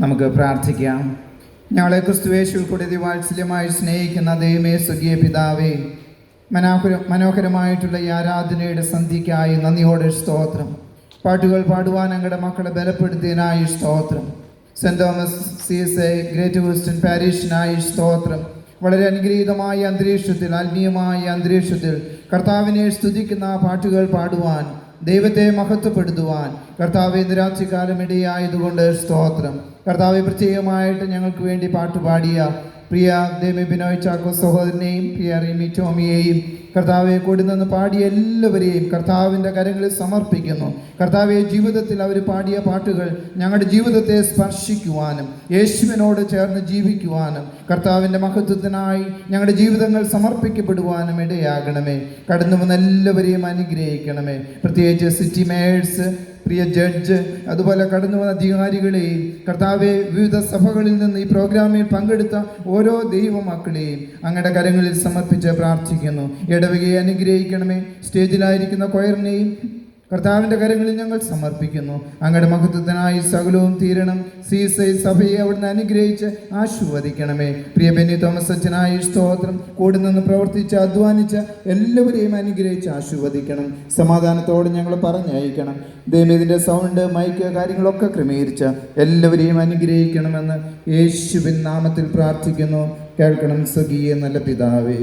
നമുക്ക് പ്രാർത്ഥിക്കാം. ഞങ്ങളെ ക്രിസ്തുയേശുവിൽ കൂടി വാത്സല്യമായി സ്നേഹിക്കുന്ന ദൈവമേ, സ്വർഗീയ പിതാവേ, മനോഹരമായിട്ടുള്ള ഈ ആരാധനയുടെ സന്ധ്യയ്ക്കായി നന്ദിയോടെ സ്തോത്രം. പാട്ടുകൾ പാടുവാൻ ഞങ്ങളുടെ മക്കളെ ബലപ്പെടുത്തിയതിനായി സ്തോത്രം. Saint Thomas CSI Great Western പാരീഷിനായി സ്തോത്രം. വളരെ അനുഗ്രഹീതമായ അന്തരീക്ഷത്തിൽ, ആത്മീയമായ അന്തരീക്ഷത്തിൽ കർത്താവിനെ സ്തുതിക്കുന്ന പാട്ടുകൾ പാടുവാൻ, ദൈവത്തെ മഹത്വപ്പെടുത്തുവാൻ കർത്താവ് ഇന്ന് രാത്രികാലം ഇടയായതുകൊണ്ട് സ്തോത്രം. കർത്താവ് പ്രത്യേകമായിട്ട് ഞങ്ങൾക്ക് വേണ്ടി പാട്ടുപാടിയ പ്രിയ ദേമി ബിനോയ് ചാക്കോ സഹോദരനെയും പ്രിയ റിമി ടോമിയെയും കർത്താവെ കൂടി നിന്ന് പാടിയ എല്ലാവരെയും കർത്താവിൻ്റെ കരങ്ങളിൽ സമർപ്പിക്കുന്നു. കർത്താവെ, ജീവിതത്തിൽ അവർ പാടിയ പാട്ടുകൾ ഞങ്ങളുടെ ജീവിതത്തെ സ്പർശിക്കുവാനും യേശുവിനോട് ചേർന്ന് ജീവിക്കുവാനും കർത്താവിൻ്റെ മഹത്വത്തിനായി ഞങ്ങളുടെ ജീവിതങ്ങൾ സമർപ്പിക്കപ്പെടുവാനും ഇടയാകണമേ. കടന്നു വന്ന എല്ലാവരെയും അനുഗ്രഹിക്കണമേ. പ്രത്യേകിച്ച് സിറ്റി മേയേഴ്സ്, പ്രിയ ജഡ്ജ്, അതുപോലെ കടന്നു വന്ന അധികാരികളെയും കർത്താവെ, വിവിധ സഭകളിൽ നിന്ന് ഈ പ്രോഗ്രാമിൽ പങ്കെടുത്ത ഓരോ ദൈവമക്കളെയും അങ്ങയുടെ കരങ്ങളിൽ സമർപ്പിച്ച് പ്രാർത്ഥിക്കുന്നു. ഇടവകയെ അനുഗ്രഹിക്കണമേ. സ്റ്റേജിലായിരിക്കുന്ന കൊയറിനെയും കർത്താവിൻ്റെ കരങ്ങളിൽ ഞങ്ങൾ സമർപ്പിക്കുന്നു. അങ്ങയുടെ മഹത്വത്തിനായി സകലവും തീരണം. CSI സഭയെ അവിടുന്ന് അനുഗ്രഹിച്ച് ആശീർവദിക്കണമേ. പ്രിയ ബെന്നി തോമസ് അച്ഛനായി സ്തോത്രം. കൂടി നിന്ന് പ്രവർത്തിച്ച് അധ്വാനിച്ച എല്ലാവരെയും അനുഗ്രഹിച്ച് ആശീർവദിക്കണം. സമാധാനത്തോടെ ഞങ്ങൾ പറഞ്ഞയക്കണം. ദൈവത്തിൻ്റെ സൗണ്ട്, മൈക്ക്, കാര്യങ്ങളൊക്കെ ക്രമീകരിച്ച എല്ലാവരെയും അനുഗ്രഹിക്കണമെന്ന് യേശുവിൻ നാമത്തിൽ പ്രാർത്ഥിക്കുന്നു. കേൾക്കണം സ്വർഗീയ നല്ല പിതാവേ.